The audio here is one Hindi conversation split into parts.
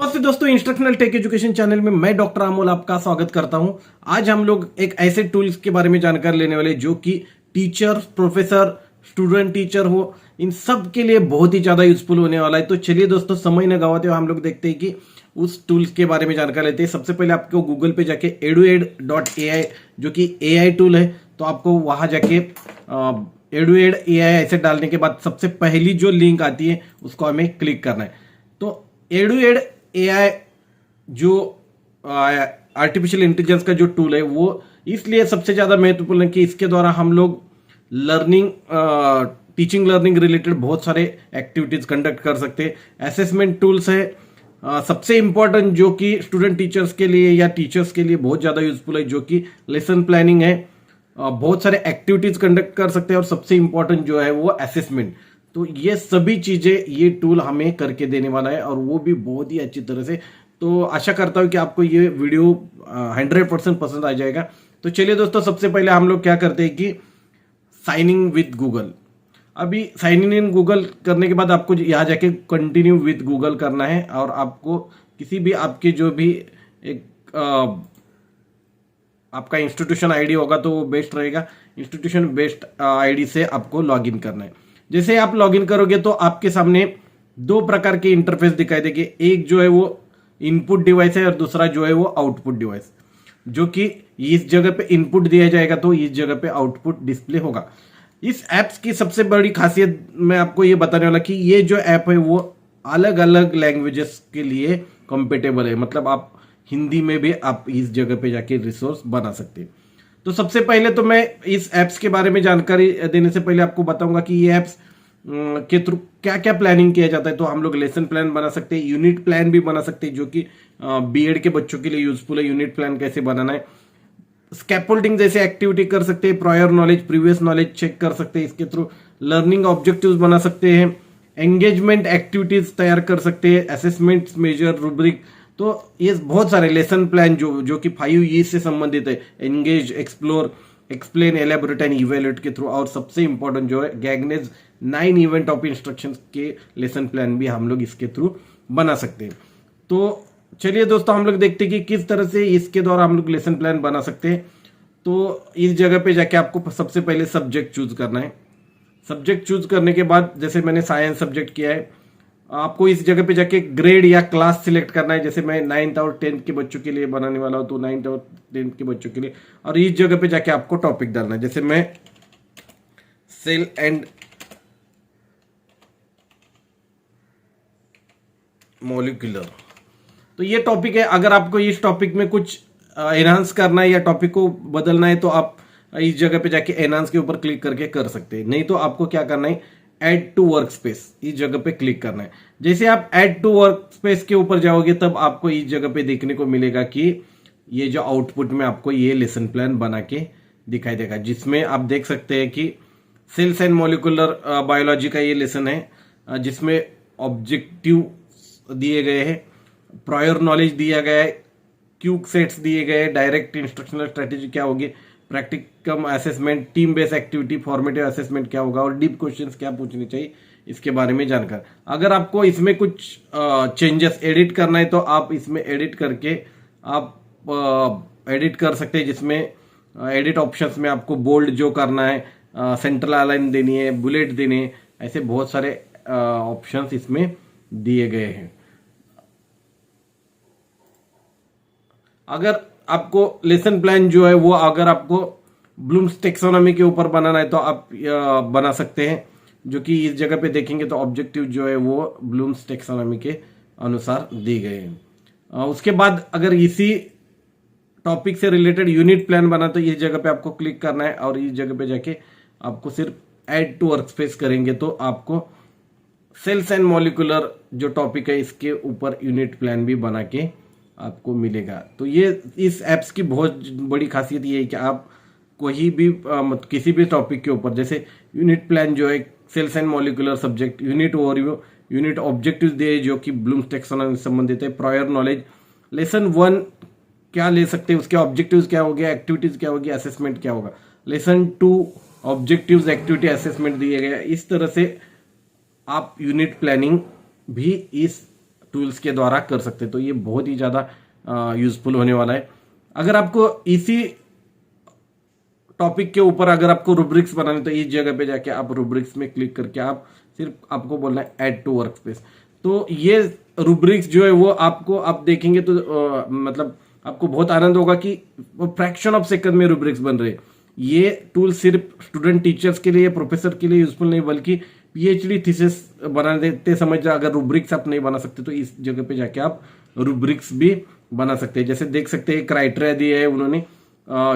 नमस्ते दोस्तों, इंस्ट्रक्शनल टेक एजुकेशन चैनल में मैं डॉक्टर अमोल आपका स्वागत करता हूं। आज हम लोग एक ऐसे टूल्स के बारे में जानकारी लेने वाले जो कि टीचर, प्रोफेसर, स्टूडेंट, टीचर हो, इन सब के लिए बहुत ही ज्यादा यूजफुल होने वाला है। तो चलिए दोस्तों, समय न गवाते हुए हम लोग देखते हैं कि उस टूल्स के बारे में जानकारी लेते हैं। सबसे पहले आपको गूगल पे जाके edued.ai जो कि AI टूल है, तो आपको वहां जाके edued.ai ऐसे डालने के बाद सबसे पहली जो लिंक आती है उसको हमें क्लिक करना है। तो edued.ai जो आर्टिफिशियल इंटेलिजेंस का जो टूल है वो इसलिए सबसे ज्यादा महत्वपूर्ण है कि इसके द्वारा हम लोग लर्निंग, टीचिंग लर्निंग रिलेटेड बहुत सारे एक्टिविटीज कंडक्ट कर सकते हैं। असेसमेंट टूल्स है, सबसे इंपॉर्टेंट जो कि स्टूडेंट टीचर्स के लिए या टीचर्स के लिए बहुत ज्यादा यूजफुल है, जो कि लेसन प्लानिंग है। बहुत सारे एक्टिविटीज कंडक्ट कर सकते हैं और सबसे इंपॉर्टेंट जो है वो असेसमेंट। तो ये सभी चीजें ये टूल हमें करके देने वाला है और वो भी बहुत ही अच्छी तरह से। तो आशा करता हूं कि आपको ये वीडियो 100% पसंद आ जाएगा। तो चलिए दोस्तों, सबसे पहले हम लोग क्या करते हैं कि साइन इन विद गूगल। अभी साइन इन गूगल करने के बाद आपको यहाँ जाके कंटिन्यू विद गूगल करना है और आपको किसी भी आपके जो भी एक आपका इंस्टीट्यूशन आईडी होगा तो वो बेस्ट रहेगा। इंस्टीट्यूशन बेस्ड आईडी से आपको लॉगिन करना है। जैसे आप लॉगिन करोगे तो आपके सामने दो प्रकार के इंटरफेस दिखाई देंगे। एक जो है वो इनपुट डिवाइस है और दूसरा जो है वो आउटपुट डिवाइस, जो कि इस जगह पे इनपुट दिया जाएगा तो इस जगह पे आउटपुट डिस्प्ले होगा। इस ऐप्स की सबसे बड़ी खासियत मैं आपको ये बताने वाला कि ये जो ऐप है वो अलग अलग लैंग्वेजेस के लिए कंपेटेबल है। मतलब आप हिंदी में भी आप इस जगह पे जाके रिसोर्स बना सकते हैं। तो सबसे पहले तो मैं इस ऐप्स के बारे में जानकारी देने से पहले आपको बताऊंगा कि ये ऐप्स के थ्रू क्या क्या प्लानिंग किया जाता है। तो हम लोग लेसन प्लान बना सकते हैं, यूनिट प्लान भी बना सकते हैं, जो कि बीएड के बच्चों के लिए यूजफुल है। यूनिट प्लान कैसे बनाना है, स्कैफोल्डिंग जैसे एक्टिविटी कर सकते हैं, prior knowledge, previous knowledge check कर सकते हैं इसके थ्रू, लर्निंग ऑब्जेक्टिव्स बना सकते हैं, एंगेजमेंट एक्टिविटीज तैयार कर सकते हैं, असेसमेंट, मेजर, रूब्रिक। तो ये बहुत सारे लेसन प्लान जो कि 5E से संबंधित है, engage, explore, explain, elaborate and evaluate के थ्रू। और सबसे इंपॉर्टेंट जो है गैगनेज 9 इवेंट ऑफ इंस्ट्रक्शंस के लेसन प्लान भी हम लोग इसके थ्रू बना सकते हैं। तो चलिए दोस्तों, हम लोग देखते हैं कि किस तरह से इसके द्वारा हम लोग लेसन प्लान बना सकते हैं। तो इस जगह पे जाके आपको सबसे पहले सब्जेक्ट चूज करना है। सब्जेक्ट चूज करने के बाद जैसे मैंने साइंस सब्जेक्ट किया है, आपको इस जगह पे जाके ग्रेड या क्लास सिलेक्ट करना है। जैसे मैं 9th और 10th के बच्चों के लिए बनाने वाला हूं, तो 9th और 10th के बच्चों के लिए। और इस जगह पे जाके आपको टॉपिक डालना है। जैसे मैं सेल एंड मॉलिक्यूलर, तो ये टॉपिक है। अगर आपको इस टॉपिक में कुछ एनहांस करना है या टॉपिक को बदलना है तो आप इस जगह पे जाके एनहांस के ऊपर क्लिक करके कर सकते हैं। नहीं तो आपको क्या करना है, ऐड टू वर्क स्पेस, इस जगह पे क्लिक करना है। जैसे आप ऐड टू वर्क स्पेस के ऊपर जाओगे तब आपको इस जगह पे देखने को मिलेगा कि ये जो आउटपुट में आपको ये लेसन प्लान बना के दिखाई देगा, जिसमें आप देख सकते हैं कि सेल्स एंड मॉलिक्यूलर बायोलॉजी का ये लेसन है, जिसमें ऑब्जेक्टिव दिए गए हैं, प्रायर नॉलेज दिया गया है, क्यूक सेट्स दिए गए, डायरेक्ट इंस्ट्रक्शनल स्ट्रेटेजी क्या होगी, practicum assessment, team based activity, formative assessment क्या होगा और डीप क्वेश्चंस क्या पूछने चाहिए, इसके बारे में जानकर। अगर आपको इसमें कुछ चेंजेस एडिट करना है तो आप इसमें एडिट करके आप एडिट कर सकते हैं। जिसमें एडिट ऑप्शंस में आपको बोल्ड जो करना है, सेंट्रल अलाइन देनी है, बुलेट देने हैं, ऐसे बहुत सारे ऑप्शंस इसमें दिए गए हैं। अगर आपको लेसन प्लान जो है वो अगर आपको ब्लूम्स टेक्सोनॉमी के ऊपर बनाना है तो आप बना सकते हैं, जो कि इस जगह पे देखेंगे तो ऑब्जेक्टिव जो है वो ब्लूम्स टेक्सोनॉमी के अनुसार दी गए हैं। उसके बाद अगर इसी टॉपिक से रिलेटेड यूनिट प्लान बना तो इस जगह पे आपको क्लिक करना है और इस जगह पे जाके आपको सिर्फ ऐड टू वर्क स्पेस करेंगे तो आपको सेल्स एंड मॉलिक्यूलर जो टॉपिक है इसके ऊपर यूनिट प्लान भी बना के आपको मिलेगा। तो ये इस एप्स की बहुत बड़ी खासियत ये है कि आप कोई भी किसी भी टॉपिक के ऊपर, जैसे यूनिट प्लान जो है cells and molecular subject, unit overview, unit objective दिए जो कि ब्लूम्स टेक्सोनॉमी से संबंधित है, प्रायर नॉलेज, लेसन 1 क्या ले सकते हैं, उसके ऑब्जेक्टिव्स क्या होंगे, एक्टिविटीज क्या होगी, असेसमेंट क्या होगा, लेसन 2 ऑब्जेक्टिव्स, एक्टिविटी, असेसमेंट दिए गए। इस तरह से आप यूनिट प्लानिंग भी इस टूल्स के द्वारा कर सकते हैं। तो ये बहुत ही ज़्यादा यूजफुल होने वाला है। अगर आपको इसी टॉपिक के ऊपर अगर आपको रूब्रिक्स बनाने, तो इस जगह पे जाके आप रूब्रिक्स में क्लिक करके आप सिर्फ आपको बोलना है ऐड टू वर्कस्पेस। तो ये रूब्रिक्स जो है वो आपको आप देखेंगे तो मतलब आपको बहुत आनंद होगा कि फ्रैक्शन ऑफ सेकंड में रूब्रिक्स बन रहे हैं। ये टूल सिर्फ स्टूडेंट टीचर्स के लिए, प्रोफेसर के लिए यूजफुल नहीं, बल्कि पीएचडी थीसिस बना देते समय अगर रूब्रिक्स आप नहीं बना सकते तो इस जगह पे जाके आप रूब्रिक्स भी बना सकते हैं। जैसे देख सकते हैं क्राइटेरिया दिए है उन्होंने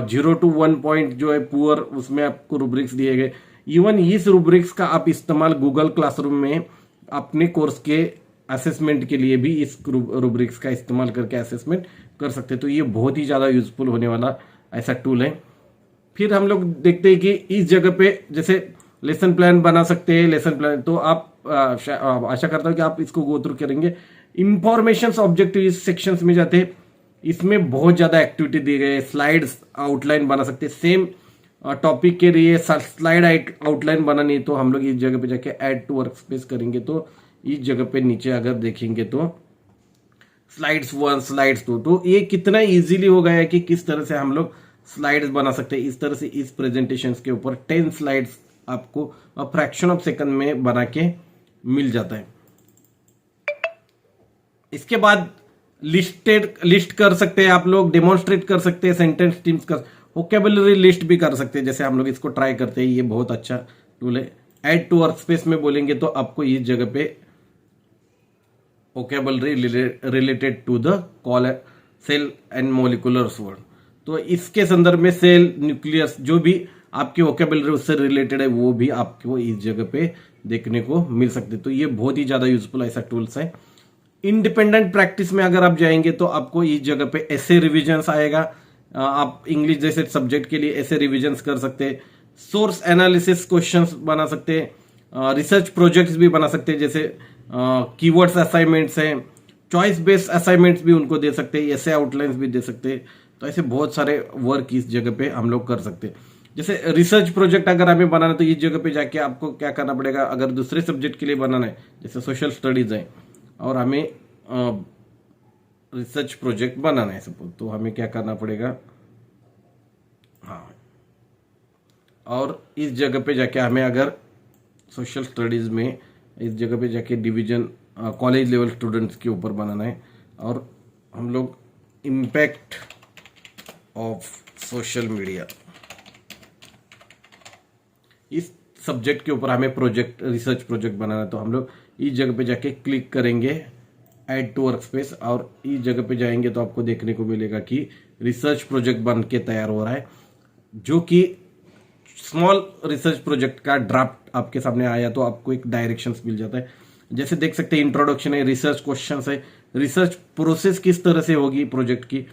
0 to 1 पॉइंट जो है पुअर, उसमें आपको रूब्रिक्स दिए गए। इवन इस रूब्रिक्स का आप इस्तेमाल गूगल क्लासरूम में अपने कोर्स के असेसमेंट के लिए भी इस रूब्रिक्स का इस्तेमाल करके असेसमेंट कर सकते हैं। तो ये बहुत ही ज़्यादा यूजफुल होने वाला ऐसा टूल है। फिर हम लोग देखते हैं कि इस जगह पे जैसे लेसन प्लान बना सकते हैं। लेसन प्लान तो आप आशा करता हूँ कि आप इसको गो थ्रू करेंगे। इंफॉर्मेशन ऑब्जेक्टिव इस सेक्शंस में जाते हैं, इसमें बहुत ज़्यादा एक्टिविटी दी गई है। स्लाइड्स आउटलाइन बना सकते हैं, सेम टॉपिक के लिए स्लाइड आउटलाइन बनानी है तो हम लोग इस जगह पे जाके ऐड टू वर्क स्पेस करेंगे। तो इस जगह पे नीचे अगर देखेंगे तो स्लाइड्स 1, स्लाइड्स 2, तो ये कितना इजीली हो गया है कि किस तरह से हम लोग स्लाइड्स बना सकते हैं। इस तरह से इस प्रेजेंटेशन के ऊपर 10 स्लाइड्स आपको फ्रैक्शन ऑफ सेकंड में बना के मिल जाता है। इसके बाद लिस्ट कर सकते हैं आप लोग, डेमोन्स्ट्रेट कर सकते हैं, सेंटेंस टीम्स कर, वोकेबुलरी लिस्ट भी कर सकते हैं। जैसे हम लोग इसको ट्राई करते हैं, ये बहुत अच्छा टूल है। ऐड टू वर्क स्पेस में बोलेंगे तो आपको इस जगह पे vocabulary related to the cell and moleculars word, तो इसके संदर्भ में सेल, न्यूक्लियस, जो भी आपकी वोकेबुलरी उससे रिलेटेड है वो भी आपको इस जगह पे देखने को मिल सकते हैं। तो ये बहुत ही ज्यादा यूजफुल ऐसा टूल्स है। इंडिपेंडेंट प्रैक्टिस में अगर आप जाएंगे तो आपको इस जगह पे ऐसे रिविजन्स आएगा। आप इंग्लिश जैसे सब्जेक्ट के लिए ऐसे रिविजन्स कर सकते हैं। सोर्स एनालिसिस क्वेश्चंस बना सकते हैं, रिसर्च प्रोजेक्ट्स भी बना सकते हैं, जैसे कीवर्ड्स असाइनमेंट्स हैं, चॉइस बेस्ड असाइनमेंट्स भी उनको दे सकते हैं, ऐसे आउटलाइंस भी दे सकते हैं। तो ऐसे बहुत सारे वर्क इस जगह पे हम लोग कर सकते हैं। जैसे रिसर्च प्रोजेक्ट अगर हमें बनाना है तो इस जगह पे जाके आपको क्या करना पड़ेगा, अगर दूसरे सब्जेक्ट के लिए बनाना है जैसे सोशल स्टडीज है और हमें रिसर्च प्रोजेक्ट बनाना है सपोज, तो हमें क्या करना पड़ेगा, हाँ, और इस जगह पे जाके हमें अगर सोशल स्टडीज में इस जगह पे जाके डिवीजन कॉलेज लेवल स्टूडेंट्स के ऊपर बनाना है और हम लोग इम्पैक्ट ऑफ सोशल मीडिया इस सब्जेक्ट के ऊपर हमें प्रोजेक्ट, रिसर्च प्रोजेक्ट बनाना है। तो हम लोग इस जगह पे जाके क्लिक करेंगे ऐड टू वर्क स्पेस और इस जगह पे जाएंगे तो आपको देखने को मिलेगा कि रिसर्च प्रोजेक्ट बन के तैयार हो रहा है, जो कि स्मॉल रिसर्च प्रोजेक्ट का ड्राफ्ट आपके सामने आया तो आपको एक डायरेक्शंस मिल जाता है। जैसे देख सकते हैं इंट्रोडक्शन है, रिसर्च क्वेश्चंस है, रिसर्च प्रोसेस किस तरह से होगी प्रोजेक्ट की,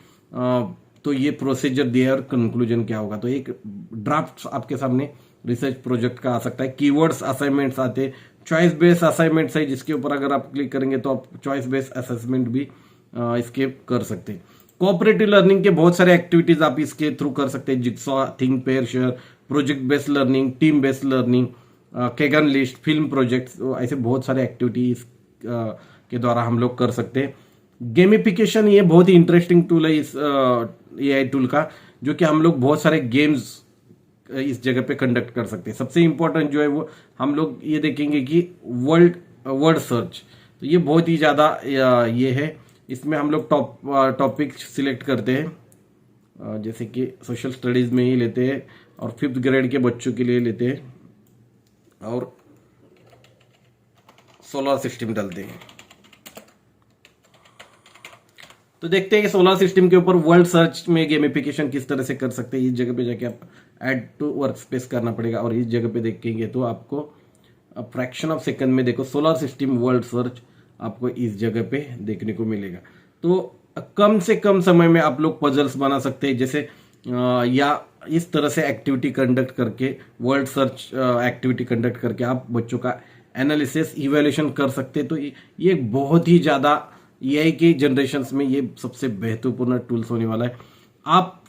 तो ये प्रोसीजर दिया है और कंक्लूजन क्या होगा। तो एक ड्राफ्ट आपके सामने रिसर्च प्रोजेक्ट का आ सकता है। कीवर्ड्स असाइनमेंट्स आते, चॉइस बेस्ड असाइनमेंट्स है जिसके ऊपर अगर आप क्लिक करेंगे तो आप चॉइस बेस्ड असेसमेंट भी इसके कर सकते हैं। कोऑपरेटिव लर्निंग के बहुत सारे एक्टिविटीज आप इसके थ्रू कर सकते हैं, jigsaw, think pair share, project based learning, team based learning, Kegan list, film projects, ऐसे बहुत सारे एक्टिविटीज के द्वारा हम लोग कर सकते हैं। गेमिफिकेशन ये बहुत ही इंटरेस्टिंग टूल है इस एआई टूल का, जो कि हम लोग बहुत सारे गेम्स इस जगह पे कंडक्ट कर सकते हैं। सबसे इंपॉर्टेंट जो है वो हम लोग ये देखेंगे कि वर्ड सर्च, तो ये बहुत ही ज्यादा ये है। इसमें हम लोग टॉपिक सिलेक्ट करते हैं, जैसे कि सोशल स्टडीज में ही लेते हैं और 5th ग्रेड के बच्चों के लिए लेते हैं और सोलर सिस्टम डालते हैं। तो देखते हैं कि सोलर सिस्टम के ऊपर वर्ल्ड सर्च में गेमिफिकेशन किस तरह से कर सकते हैं। इस जगह पे जाके आप ऐड टू वर्क स्पेस करना पड़ेगा और इस जगह पे देखेंगे तो आपको फ्रैक्शन ऑफ सेकंड में देखो सोलर सिस्टम वर्ल्ड सर्च आपको इस जगह पे देखने को मिलेगा। तो कम से कम समय में आप लोग पजल्स बना सकते हैं, जैसे या इस तरह से एक्टिविटी कंडक्ट करके, वर्ल्ड सर्च एक्टिविटी कंडक्ट करके आप बच्चों का एनालिसिस, इवैल्यूएशन कर सकते हैं। तो ये बहुत ही ज्यादा एआई के जनरेशन्स में ये सबसे महत्वपूर्ण टूल्स होने वाला है। आप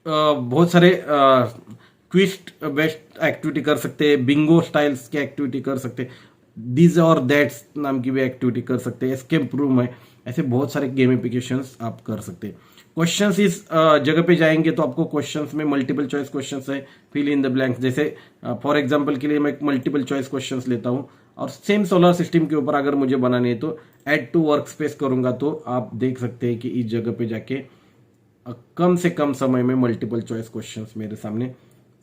बहुत सारे क्विज बेस्ड एक्टिविटी कर सकते हैं, बिंगो स्टाइल्स की एक्टिविटी कर सकते हैं। दिस और दैट्स नाम की भी एक्टिविटी कर सकते हैं, एस्केप रूम है, ऐसे बहुत सारे गेमिफिकेशंस आप कर सकते हैं। क्वेश्चंस इस जगह पे जाएंगे तो आपको क्वेश्चंस में मल्टीपल चॉइस क्वेश्चंस है, फिल इन द ब्लैंक्स। जैसे फॉर एग्जांपल के लिए मैं मल्टीपल चॉइस क्वेश्चंस लेता हूं और सेम सोलर सिस्टम के ऊपर अगर मुझे बनाने है तो ऐड टू वर्क स्पेस करूंगा तो आप देख सकते हैं कि इस जगह पे जाके कम से कम समय में मल्टीपल चॉइस क्वेश्चंस मेरे सामने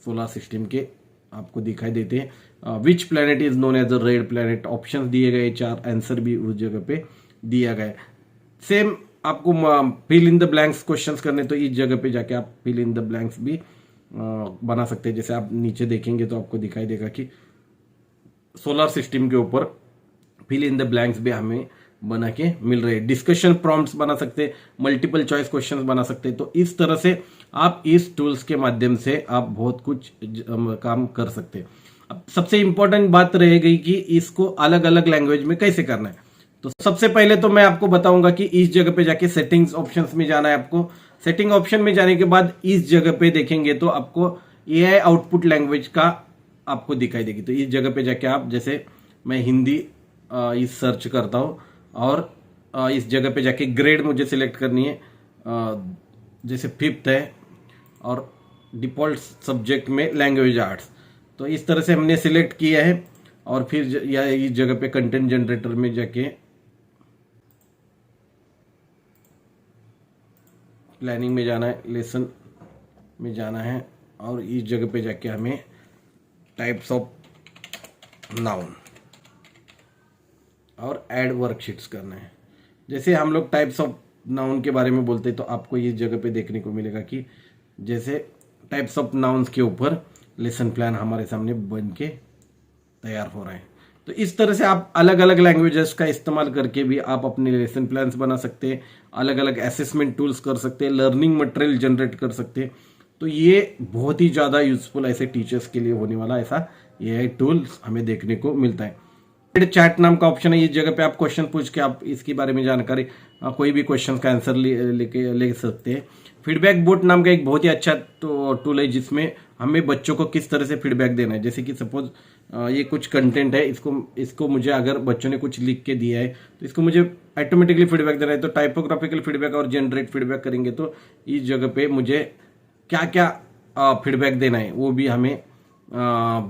सोलर सिस्टम के आपको दिखाई देते हैं। Which planet is known as a red planet, options दिए गए, 4 आंसर भी उस जगह पे दिया गया है। सेम आपको fill in the blanks questions करने तो इस जगह पे जाके आप फिल इन द ब्लैंक्स भी बना सकते हैं। जैसे आप नीचे देखेंगे तो आपको दिखाई देगा कि सोलर सिस्टम के ऊपर फिल इन द ब्लैंक्स भी हमें बना के मिल रहे हैं। डिस्कशन प्रॉम्प्ट्स बना सकते हैं, मल्टीपल चॉइस क्वेश्चंस बना सकते हैं। तो इस तरह से आप इस टूल्स के माध्यम से आप बहुत कुछ काम कर सकते हैं। अब सबसे इंपॉर्टेंट बात रहेगी कि इसको अलग अलग लैंग्वेज में कैसे करना है। तो सबसे पहले तो मैं आपको बताऊंगा कि इस जगह पे जाके सेटिंग्स ऑप्शंस में जाना है। आपको सेटिंग ऑप्शन में जाने के बाद इस जगह पे देखेंगे तो आपको एआई आउटपुट लैंग्वेज का आपको दिखाई देगी। तो इस जगह पे जाके आप, जैसे मैं हिंदी इस सर्च करता हूं और इस जगह पे जाके ग्रेड मुझे सिलेक्ट करनी है, जैसे 5th है और डिफॉल्ट सब्जेक्ट में लैंग्वेज आर्ट्स। तो इस तरह से हमने सिलेक्ट किया है और फिर या इस जगह पे कंटेंट जनरेटर में जाके प्लानिंग में जाना है, लेसन में जाना है और इस जगह पे जाके हमें टाइप्स ऑफ नाउन और ऐड वर्कशीट्स करना है। जैसे हम लोग टाइप्स ऑफ नाउन के बारे में बोलते हैं तो आपको इस जगह पे देखने को मिलेगा कि जैसे टाइप्स ऑफ नाउन्स के ऊपर लेसन प्लान हमारे सामने बन के तैयार हो रहा है। तो इस तरह से आप अलग अलग लैंग्वेजेस का इस्तेमाल करके भी आप अपने लेसन प्लान्स बना सकते हैं, अलग अलग असेसमेंट टूल्स कर सकते हैं, लर्निंग मटेरियल जनरेट कर सकते हैं। तो ये बहुत ही ज़्यादा यूजफुल ऐसे टीचर्स के लिए होने वाला ऐसा एआई टूल्स हमें देखने को मिलता है। चैट नाम का ऑप्शन है, इस जगह पे आप क्वेश्चन पूछ के आप इसके बारे में जानकारी कोई भी क्वेश्चन का आंसर ले सकते हैं। फीडबैक बोट नाम का एक बहुत ही अच्छा टूल है जिसमें हमें बच्चों को किस तरह से फीडबैक देना है। जैसे कि सपोज ये कुछ कंटेंट है, इसको मुझे अगर बच्चों ने कुछ लिख के दिया है तो इसको मुझे ऑटोमेटिकली फीडबैक देना है। तो टाइपोग्राफिकल फीडबैक और जनरेट फीडबैक करेंगे तो इस जगह पे मुझे क्या क्या फीडबैक देना है वो भी हमें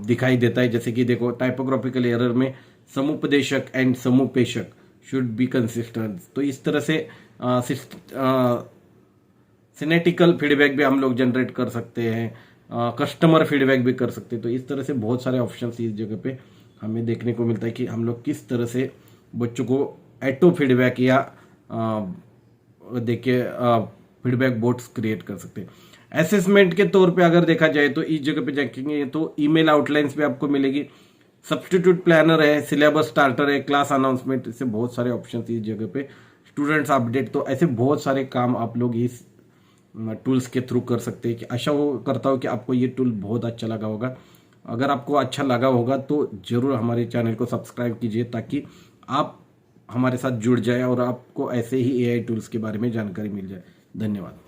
दिखाई देता है। जैसे कि देखो, टाइपोग्राफिकल एरर में समुपदेशक एंड समुपेशक शुड बी कंसिस्टेंट। तो इस तरह से सिनेटिकल फीडबैक भी हम लोग जनरेट कर सकते हैं, कस्टमर फीडबैक भी कर सकते हैं। तो इस तरह से बहुत सारे ऑप्शंस इस जगह पे हमें देखने को मिलता है कि हम लोग किस तरह से बच्चों को ऑटो फीडबैक या देखिए फीडबैक बोर्ड्स क्रिएट कर सकते हैं। असेसमेंट के तौर पे अगर देखा जाए तो इस जगह पे देखेंगे तो ईमेल आउटलाइंस भी आपको मिलेगी, सब्स्टिट्यूट प्लानर है, सिलेबस स्टार्टर है, क्लास अनाउंसमेंट, इससे बहुत सारे ऑप्शन इस जगह पे, स्टूडेंट्स अपडेट। तो ऐसे बहुत सारे काम आप लोग इस टूल्स के थ्रू कर सकते हैं। कि आशा करता हूँ कि आपको ये टूल बहुत अच्छा लगा होगा। अगर आपको अच्छा लगा होगा तो जरूर हमारे चैनल को सब्सक्राइब कीजिए ताकि आप हमारे साथ जुड़ जाए और आपको ऐसे ही एआई टूल्स के बारे में जानकारी मिल जाए। धन्यवाद।